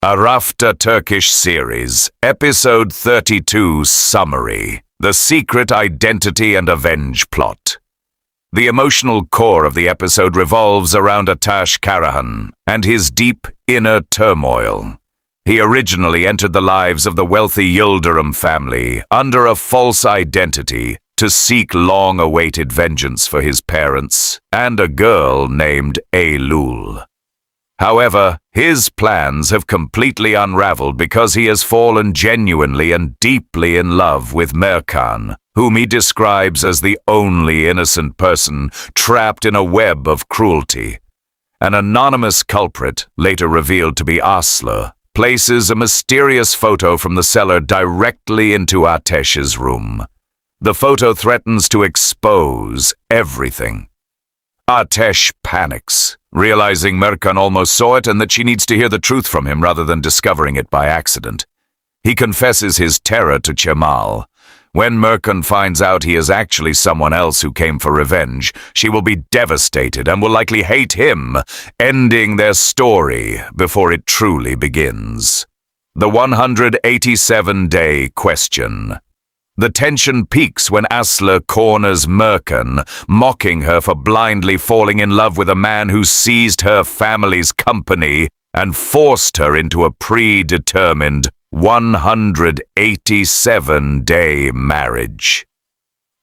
Arafta Turkish series, episode 32 summary, The Secret Identity and Avenge Plot. The emotional core of the episode revolves around Ateş Karahan and his deep inner turmoil. He originally entered the lives of the wealthy Yildirim family under a false identity to seek long-awaited vengeance for his parents and a girl named Eylül. However, his plans have completely unraveled because he has fallen genuinely and deeply in love with Mercan, whom he describes as the only innocent person trapped in a web of cruelty. An anonymous culprit, later revealed to be Aslı, places a mysterious photo from the cellar directly into Ateş's room. The photo threatens to expose everything. Ateş panics, realizing Mercan almost saw it and that she needs to hear the truth from him rather than discovering it by accident. He confesses his terror to Cemal. When Mercan finds out he is actually someone else who came for revenge, she will be devastated and will likely hate him, ending their story before it truly begins. The 187-day question. The tension peaks when Aslı corners Mercan, mocking her for blindly falling in love with a man who seized her family's company and forced her into a predetermined 187-day marriage.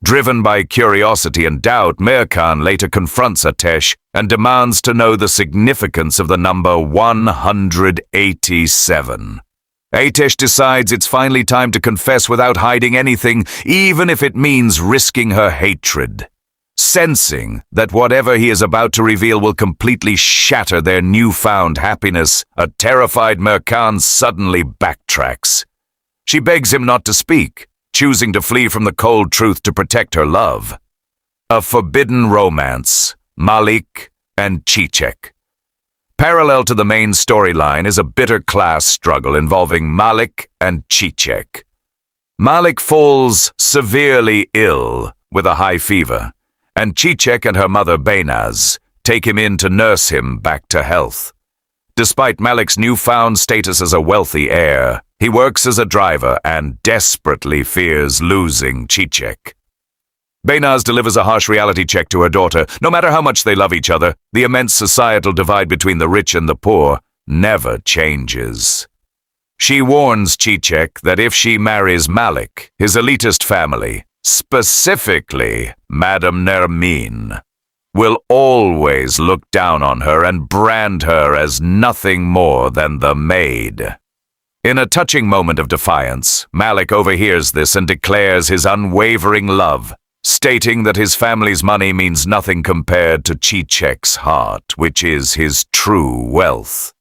Driven by curiosity and doubt, Mercan later confronts Ateş and demands to know the significance of the number 187. Ateş decides it's finally time to confess without hiding anything, even if it means risking her hatred. Sensing that whatever he is about to reveal will completely shatter their newfound happiness, a terrified Mercan suddenly backtracks. She begs him not to speak, choosing to flee from the cold truth to protect her love. A forbidden romance, Malik and Çiçek. Parallel to the main storyline is a bitter class struggle involving Malik and Çiçek. Malik falls severely ill with a high fever, and Çiçek and her mother Beynaz take him in to nurse him back to health. Despite Malik's newfound status as a wealthy heir, he works as a driver and desperately fears losing Çiçek. Beynaz delivers a harsh reality check to her daughter. No matter how much they love each other, the immense societal divide between the rich and the poor never changes. She warns Çiçek that if she marries Malik, his elitist family, specifically Madame Nermin, will always look down on her and brand her as nothing more than the maid. In a touching moment of defiance, Malik overhears this and declares his unwavering love, stating that his family's money means nothing compared to Çiçek's heart, which is his true wealth.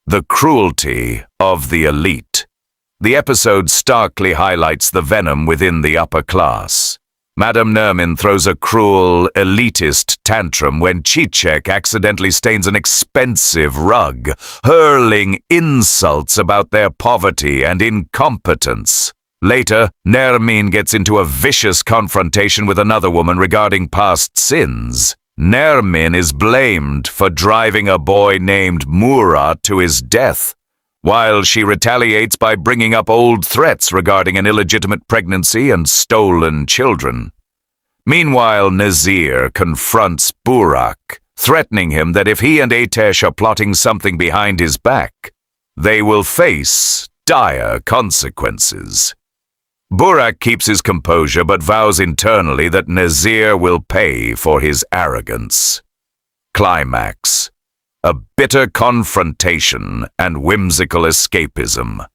The cruelty of the elite. The episode starkly highlights the venom within the upper class. Madame Nermin throws a cruel, elitist tantrum when Çiçek accidentally stains an expensive rug, hurling insults about their poverty and incompetence. Later, Nermin gets into a vicious confrontation with another woman regarding past sins. Nermin is blamed for driving a boy named Murat to his death, while she retaliates by bringing up old threats regarding an illegitimate pregnancy and stolen children. Meanwhile, Nazir confronts Burak, threatening him that if he and Ateş are plotting something behind his back, they will face dire consequences. Burak keeps his composure but vows internally that Nazir will pay for his arrogance. Climax. A bitter confrontation and whimsical escapism.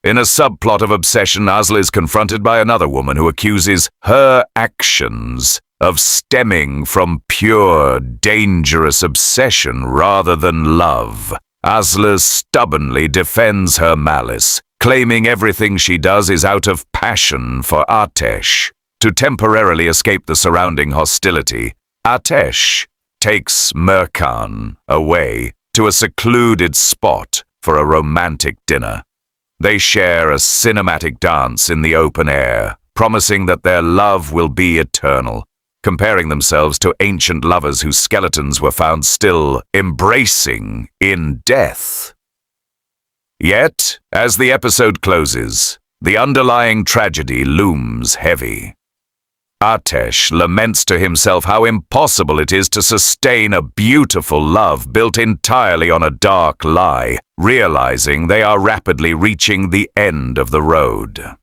In a subplot of obsession, Aslı is confronted by another woman who accuses her actions of stemming from pure, dangerous obsession rather than love. Aslı stubbornly defends her malice, claiming everything she does is out of passion for Ateş. To temporarily escape the surrounding hostility, Ateş takes Mercan away to a secluded spot for a romantic dinner. They share a cinematic dance in the open air, promising that their love will be eternal, comparing themselves to ancient lovers whose skeletons were found still embracing in death. Yet, as the episode closes, the underlying tragedy looms heavy. Ateş laments to himself how impossible it is to sustain a beautiful love built entirely on a dark lie, realizing they are rapidly reaching the end of the road.